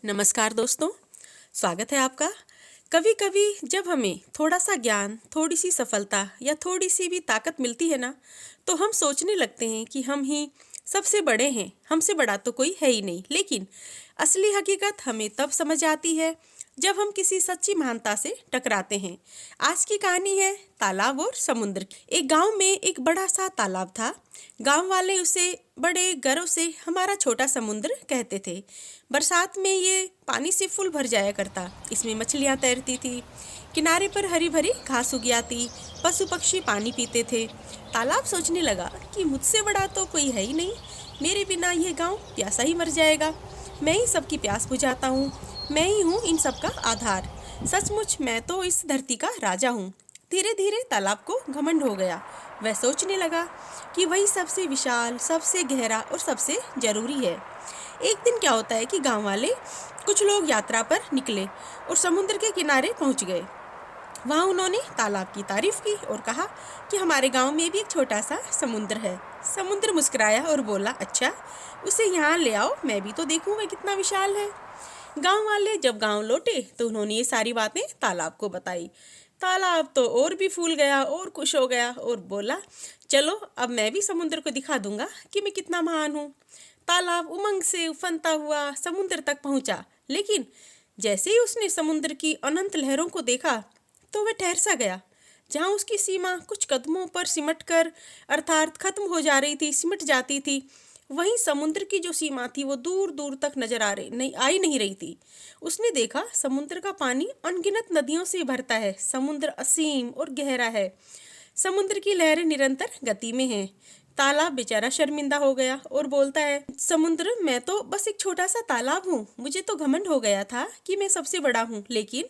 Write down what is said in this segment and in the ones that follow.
नमस्कार दोस्तों, स्वागत है आपका। कभी कभी जब हमें थोड़ा सा ज्ञान, थोड़ी सी सफलता या थोड़ी सी भी ताकत मिलती है ना, तो हम सोचने लगते हैं कि हम ही सबसे बड़े हैं, हमसे बड़ा तो कोई है ही नहीं। लेकिन असली हकीकत हमें तब समझ आती है जब हम किसी सच्ची महानता से टकराते हैं। आज की कहानी है तालाब और समुद्र की। एक गांव में एक बड़ा सा तालाब था। गांव वाले उसे बड़े गर्व से हमारा छोटा समुद्र कहते थे। बरसात में ये पानी से फुल भर जाया करता। इसमें मछलियाँ तैरती थी, किनारे पर हरी भरी घास उग आती, पशु पक्षी पानी पीते थे। तालाब सोचने लगा कि मुझसे बड़ा तो कोई है ही नहीं, मेरे बिना ये गांव प्यासा ही मर जाएगा। मैं ही सबकी प्यास बुझाता हूँ, मैं ही हूँ इन सब का आधार। सचमुच मैं तो इस धरती का राजा हूँ। धीरे धीरे तालाब को घमंड हो गया। वह सोचने लगा कि वही सबसे विशाल, सबसे गहरा और सबसे जरूरी है। एक दिन क्या होता है कि गांव वाले कुछ लोग यात्रा पर निकले और समुद्र के किनारे पहुंच गए। वहां उन्होंने तालाब की तारीफ की और कहा कि हमारे गांव में भी एक छोटा सा समुद्र है। समुद्र मुस्कुराया और बोला, अच्छा, उसे यहाँ ले आओ, मैं भी तो देखूं वह कितना विशाल है। गांव वाले जब गांव लौटे तो उन्होंने ये सारी बातें तालाब को बताई। तालाब तो और भी फूल गया और खुश हो गया और बोला, चलो अब मैं भी समुद्र को दिखा दूंगा कि मैं कितना महान हूँ। तालाब उमंग से उफनता हुआ समुद्र तक पहुंचा, लेकिन जैसे ही उसने समुद्र की अनंत लहरों को देखा तो वह ठहर सा गया। जहाँ उसकी सीमा कुछ कदमों पर सिमट कर अर्थात खत्म हो जा रही थी, सिमट जाती थी, वहीं समुद्र की जो सीमा थी वो दूर दूर तक नजर आ नहीं रही थी। उसने देखा समुद्र का पानी अनगिनत नदियों से भरता है। समुद्र असीम और गहरा है। समुद्र की लहरें निरंतर गति में हैं। तालाब बेचारा शर्मिंदा हो गया और बोलता है, समुद्र, मैं तो बस एक छोटा सा तालाब हूँ। मुझे तो घमंड हो गया था कि मैं सबसे बड़ा हूँ, लेकिन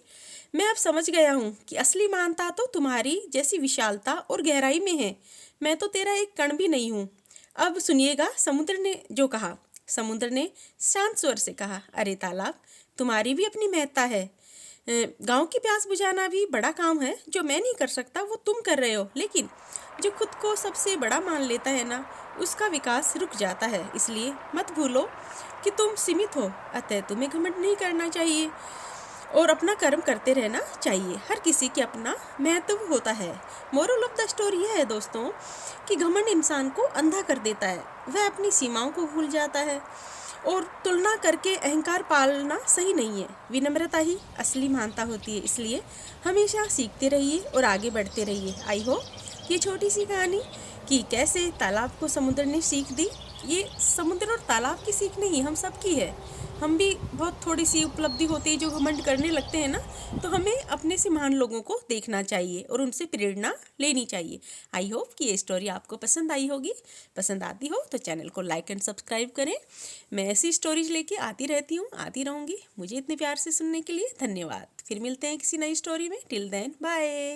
मैं अब समझ गया हूँ कि असली महानता तो तुम्हारी जैसी विशालता और गहराई में है। मैं तो तेरा एक कण भी नहीं हूँ। अब सुनिएगा समुद्र ने जो कहा। समुद्र ने शांत स्वर से कहा, अरे तालाब, तुम्हारी भी अपनी महत्ता है। गांव की प्यास बुझाना भी बड़ा काम है। जो मैं नहीं कर सकता वो तुम कर रहे हो, लेकिन जो खुद को सबसे बड़ा मान लेता है ना, उसका विकास रुक जाता है। इसलिए मत भूलो कि तुम सीमित हो। अतः तुम्हें घमंड नहीं करना चाहिए और अपना कर्म करते रहना चाहिए। हर किसी के अपना महत्व होता है। मोरल ऑफ द स्टोरी यह है दोस्तों कि घमंड इंसान को अंधा कर देता है। वह अपनी सीमाओं को भूल जाता है और तुलना करके अहंकार पालना सही नहीं है। विनम्रता ही असली महानता होती है। इसलिए हमेशा सीखते रहिए और आगे बढ़ते रहिए। आई होप ये छोटी सी कहानी कि कैसे तालाब को समुद्र ने सीख दी, ये समुद्र और तालाब की सीख नहीं, हम सब की है। हम भी बहुत थोड़ी सी उपलब्धि होती है जो घमंड करने लगते हैं ना, तो हमें अपने से महान लोगों को देखना चाहिए और उनसे प्रेरणा लेनी चाहिए। आई होप कि ये स्टोरी आपको पसंद आई होगी। पसंद आती हो तो चैनल को लाइक एंड सब्सक्राइब करें। मैं ऐसी स्टोरीज लेके आती रहती हूँ, आती रहूँगी। मुझे इतने प्यार से सुनने के लिए धन्यवाद। फिर मिलते हैं किसी नई स्टोरी में। Till then, bye.